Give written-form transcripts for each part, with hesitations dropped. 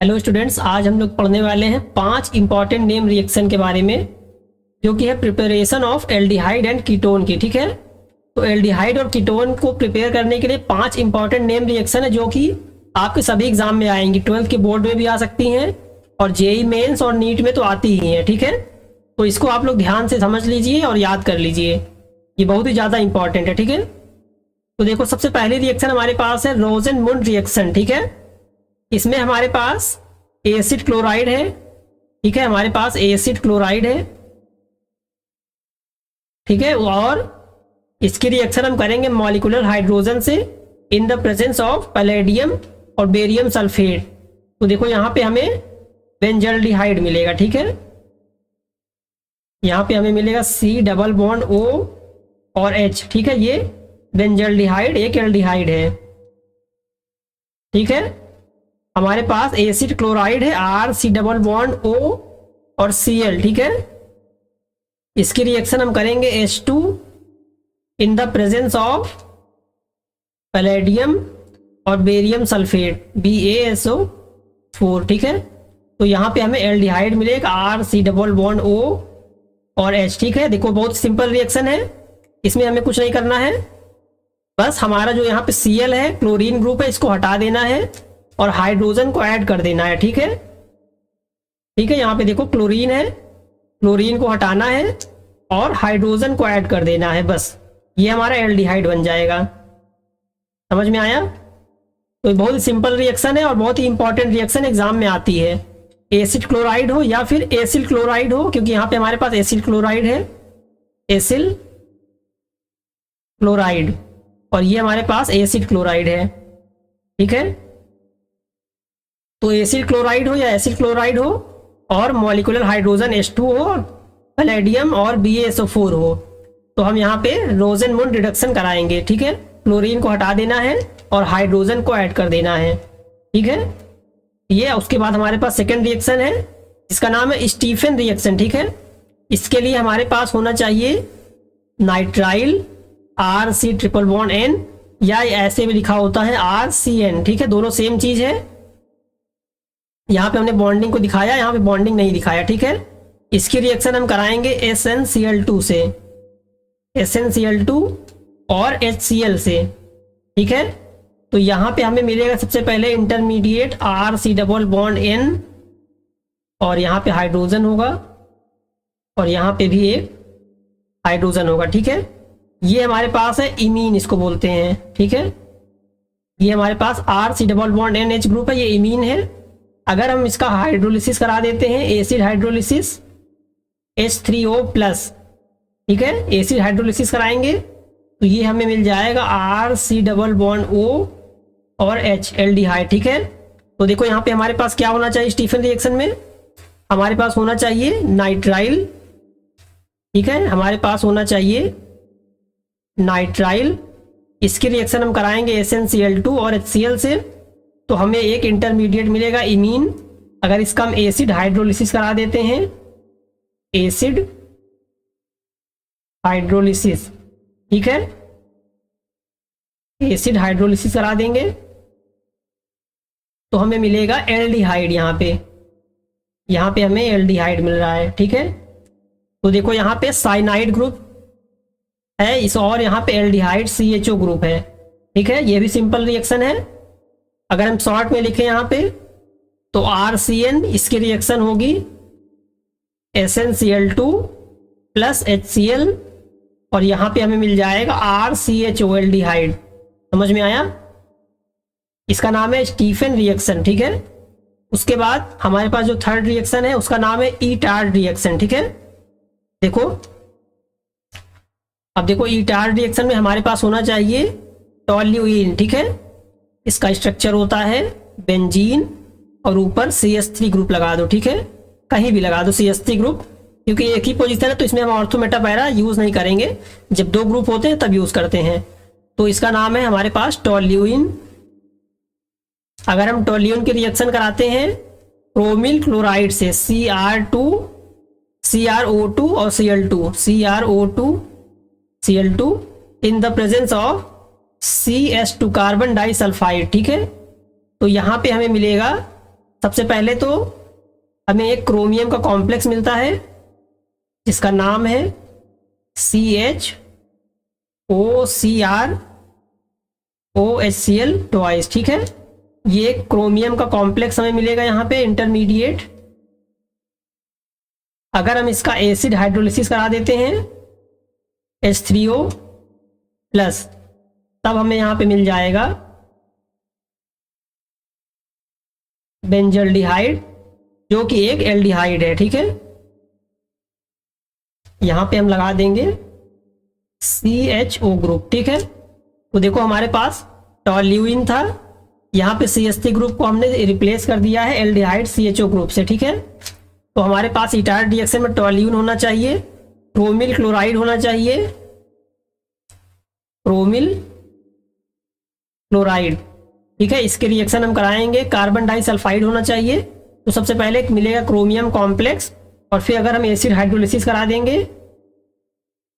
Hello students, आज हम लोग पढ़ने वाले हैं 5 इंपॉर्टेंट नेम रिएक्शन के बारे में, जो कि है preparation of aldehyde and ketone की। ठीक है, तो एल्डिहाइड और कीटोन को प्रिपेयर करने के लिए 5 इंपॉर्टेंट नेम रिएक्शन है, जो कि आपके सभी एग्जाम में आएंगी। 12th के बोर्ड में भी आ सकती हैं और जेई मेंस और नीट में तो आती ही हैं। ठीक है, तो इसको आप लोग ध्यान से समझ लीजिए और याद कर लीजिए, ये बहुत ही ज़्यादा इंपॉर्टेंट है। ठीक है, तो देखो, सबसे पहली रिएक्शन हमारे पास है रोजेनमुंड रिएक्शन। ठीक है, इसमें हमारे पास एसिड क्लोराइड है। ठीक है, हमारे पास एसिड क्लोराइड है। ठीक है, और इसकी रिएक्शन हम करेंगे मॉलिक्यूलर हाइड्रोजन से in the presence of palladium और बेरियम सल्फेट। तो देखो, यहां पे हमें बेंजल्डिहाइड मिलेगा। ठीक है, यहां पे हमें मिलेगा C डबल बॉन्ड O और H। ठीक है, ये बेंजल्डिहाइड एक एल्डिहाइड है। ठीक है, हमारे पास एसिड क्लोराइड है RC डबल बॉन्ड O और Cl। ठीक है, इसकी रिएक्शन हम करेंगे H2 in the presence of palladium और बेरियम सल्फेट BaSO4। ठीक है, तो यहाँ पे हमें एल्डिहाइड मिलेगा RC डबल बॉन्ड O और H। ठीक है, देखो, बहुत सिंपल रिएक्शन है, इसमें हमें कुछ नहीं करना है, बस हमारा जो यहाँ पे Cl है, क्लोरीन ग्रुप है, इसको हटा देना है और हाइड्रोजन को ऐड कर देना है। ठीक है, ठीक है, यहाँ पे देखो क्लोरीन है, क्लोरीन को हटाना है और हाइड्रोजन को ऐड कर देना है, बस ये हमारा एल्डिहाइड बन जाएगा। समझ में आया? तो ये बहुत ही सिंपल रिएक्शन है और बहुत ही इंपॉर्टेंट रिएक्शन एग्जाम में आती है। एसिड क्लोराइड हो या फिर एसिल क्लोराइड हो, क्योंकि यहाँ पे हमारे पास एसिल क्लोराइड है, एसिल क्लोराइड, और ये हमारे पास एसिड क्लोराइड है। ठीक है, तो एसिड क्लोराइड हो या एसिड क्लोराइड हो और मॉलिक्यूलर हाइड्रोजन H2 हो, पैलेडियम और BaSO4 हो, तो हम यहाँ पे रोजेनमुंड रिडक्शन कराएंगे। ठीक है, क्लोरीन को हटा देना है और हाइड्रोजन को ऐड कर देना है। ठीक है, ये उसके बाद हमारे पास सेकेंड रिएक्शन है, जिसका नाम है स्टीफन रिएक्शन। ठीक है, इसके लिए हमारे पास होना चाहिए nitrile RC triple bond N, या ऐसे भी लिखा होता है RCN। ठीक है, दोनों सेम चीज है। यहाँ पे हमने बॉन्डिंग को दिखाया, यहाँ पे बॉन्डिंग नहीं दिखाया। ठीक है, इसकी रिएक्शन हम कराएंगे SnCl2 से, SnCl2 और HCl से। ठीक है, तो यहाँ पे हमें मिलेगा सबसे पहले intermediate RC double bond N, और यहाँ पे हाइड्रोजन होगा और यहाँ पे भी एक हाइड्रोजन होगा। ठीक है, ये हमारे पास है इमीन, इसको बोलते हैं। ठीक है, ये हमारे पास RC double bond NH group है, ये इमीन है। अगर हम इसका हाइड्रोलिसिस करा देते हैं, एसिड हाइड्रोलिसिस H3O+, ठीक है, एसिड हाइड्रोलिसिस कराएंगे तो ये हमें मिल जाएगा RC डबल बॉन्ड O और H एल्डिहाइड। ठीक है, तो देखो, यहाँ पे हमारे पास क्या होना चाहिए स्टीफन रिएक्शन में, हमारे पास होना चाहिए नाइट्राइल। ठीक है, हमारे पास होना चाहिए नाइट्राइल, इसकी रिएक्शन हम कराएंगे SnCl2 और HCl से, तो हमें एक इंटरमीडिएट मिलेगा इमीन। अगर इसका हम एसिड हाइड्रोलिसिस करा देते हैं, एसिड हाइड्रोलिसिस, ठीक है, एसिड हाइड्रोलिसिस करा देंगे तो हमें मिलेगा एल्डिहाइड। यहाँ पे हमें एल्डिहाइड मिल रहा है। ठीक है, तो देखो, यहाँ पे साइनाइड ग्रुप है इस, और यहाँ पे एल्डिहाइड CHO ग्रुप है। ठीक है, ये भी सिंपल रिएक्शन है। अगर हम शॉर्ट में लिखें यहाँ पे, तो RCN, इसकी रिएक्शन होगी SnCl2 प्लस HCl, और यहाँ पे हमें मिल जाएगा RCHO एल्डिहाइड। समझ में आया? इसका नाम है स्टीफन रिएक्शन। ठीक है, उसके बाद हमारे पास जो थर्ड रिएक्शन है, उसका नाम है ईटार्ड रिएक्शन। ठीक है, देखो, अब देखो, ईटार्ड रिएक्शन में हमारे पास होना चाहिए टोल्यूइन। ठीक है, इसका स्ट्रक्चर होता है बेंजीन और ऊपर CH3 ग्रुप लगा दो। ठीक है, कहीं भी लगा दो CH3 ग्रुप, क्योंकि एक ही पोजीशन है, तो इसमें हम ऑर्थो मेटा पैरा यूज नहीं करेंगे, जब दो ग्रुप होते हैं तब यूज करते हैं। तो इसका नाम है हमारे पास टोल्यूइन। अगर हम टोल्यूइन की रिएक्शन कराते हैं क्रोमिल क्लोराइड से, CrO2 और CrO2 in the presence of CS2 carbon disulphide. ठीक है, तो यहाँ पे हमें मिलेगा सबसे पहले तो हमें एक क्रोमियम का कॉम्प्लेक्स मिलता है जिसका नाम है CHOCrOHCl ट्वाइस, ठीक है। ये क्रोमियम का कॉम्प्लेक्स हमें मिलेगा यहाँ पे इंटरमीडिएट। अगर हम इसका एसिड हाइड्रोलिसिस करा देते हैं H3O प्लस, तब हमें यहाँ पे मिल जाएगा बेंजल्डिहाइड जो कि एक एल्डिहाइड है, ठीक है। यहाँ पे हम लगा देंगे CHO ग्रुप, ठीक है। तो देखो हमारे पास टॉल्यूइन था, यहाँ पे CH3 ग्रुप को हमने रिप्लेस कर दिया है एल्डिहाइड CHO ग्रुप से, ठीक है। तो हमारे पास इटार रिएक्शन में टॉल्यूइन होना चाहिए, क्रोमिल क्लोराइड होना चाहिए, क्रोमिल क्लोराइड, ठीक है। इसके रिएक्शन हम कराएंगे, कार्बन डाइसल्फाइड होना चाहिए। तो सबसे पहले एक मिलेगा क्रोमियम कॉम्प्लेक्स, और फिर अगर हम एसिड हाइड्रोलिसिस करा देंगे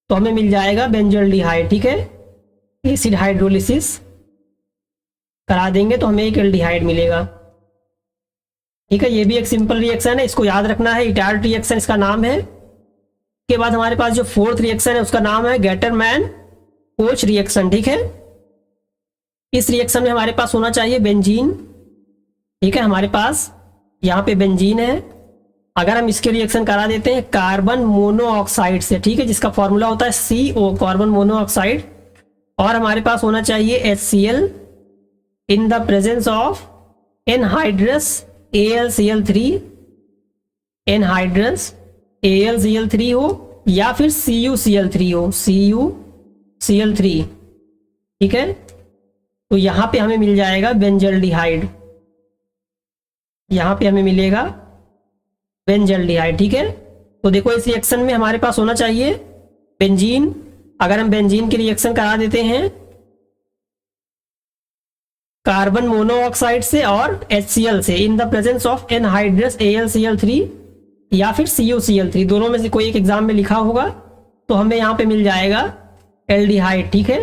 तो हमें मिल जाएगा बेंजल्डिहाइड, ठीक है। एसिड हाइड्रोलिसिस करा देंगे तो हमें एक एल्डिहाइड मिलेगा, ठीक है। ये भी एक सिंपल रिएक्शन है, इसको याद रखना है, इटार्ट रिएक्शन इसका नाम है। के बाद हमारे पास जो फोर्थ रिएक्शन है उसका नाम है गेटरमैन कोच रिएक्शन, ठीक है। इस रिएक्शन में हमारे पास होना चाहिए बेंजीन, ठीक है। हमारे पास यहाँ पे बेंजीन है। अगर हम इसके रिएक्शन करा देते हैं कार्बन मोनोऑक्साइड से, ठीक है, जिसका फॉर्मूला होता है CO, कार्बन मोनोऑक्साइड, और हमारे पास होना चाहिए HCl in the presence of anhydrous AlCl3, anhydrous AlCl3 हो या फिर CuCl3 हो, CuCl3, ठीक है। तो यहाँ पे हमें मिल जाएगा बेंजल्डिहाइड, यहाँ पे हमें मिलेगा बेंजल्डिहाइड, ठीक है। तो देखो इस रिएक्शन में हमारे पास होना चाहिए बेंजीन। अगर हम बेंजीन की रिएक्शन करा देते हैं कार्बन मोनोऑक्साइड से और HCl से in the presence of anhydrous AlCl3 या फिर CuCl3, दोनों में से कोई एक एग्जाम में लिखा होगा, तो हमें यहाँ पे मिल जाएगा एल्डिहाइड, ठीक है।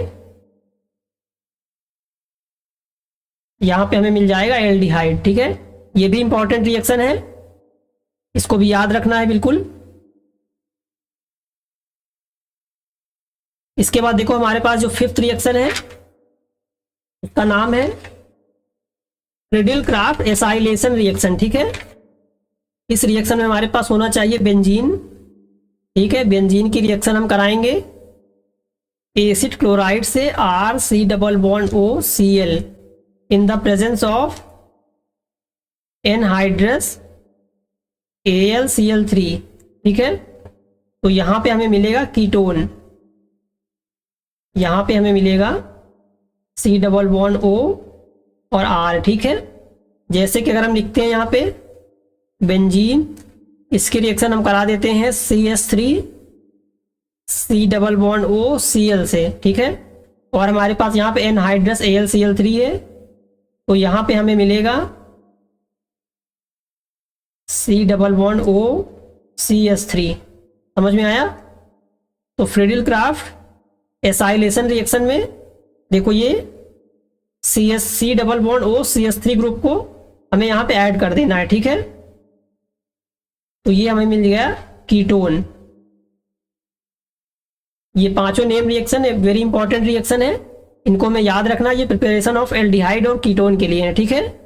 यहाँ पे हमें मिल जाएगा एल्डिहाइड, ठीक है। ये भी इंपॉर्टेंट रिएक्शन है, इसको भी याद रखना है बिल्कुल। इसके बाद देखो हमारे पास जो फिफ्थ रिएक्शन है उसका नाम है फ्रीडिल-क्राफ्ट एसाइलेशन रिएक्शन, ठीक है। इस रिएक्शन में हमारे पास होना चाहिए बेंजीन, ठीक है। बेंजीन की रिएक्शन हम कराएंगे एसिड क्लोराइड से RC++OCl in the presence of anhydrous AlCl3, ठीक है। तो यहां पे हमें मिलेगा कीटोन, यहां पे हमें मिलेगा C++O और R, ठीक है। जैसे कि अगर हम लिखते हैं यहाँ पे बेंजीन, इसकी रिएक्शन हम करा देते हैं CH3 C++OCl से, ठीक है। और हमारे पास यहाँ पे एनहाइड्रस AlCl3 है, तो यहाँ पे हमें मिलेगा C++OCH3। समझ में आया? तो फ्रीडिल-क्राफ्ट एसाइलेशन रिएक्शन में देखो ये C++OCH3 ग्रुप को हमें यहाँ पे ऐड कर देना है, ठीक है। तो ये हमें मिल गया कीटोन। ये पांचों name reaction very important reaction है, इनको हमें याद रखना। ये प्रिपरेशन ऑफ एल्डिहाइड और कीटोन के लिए है, ठीक है।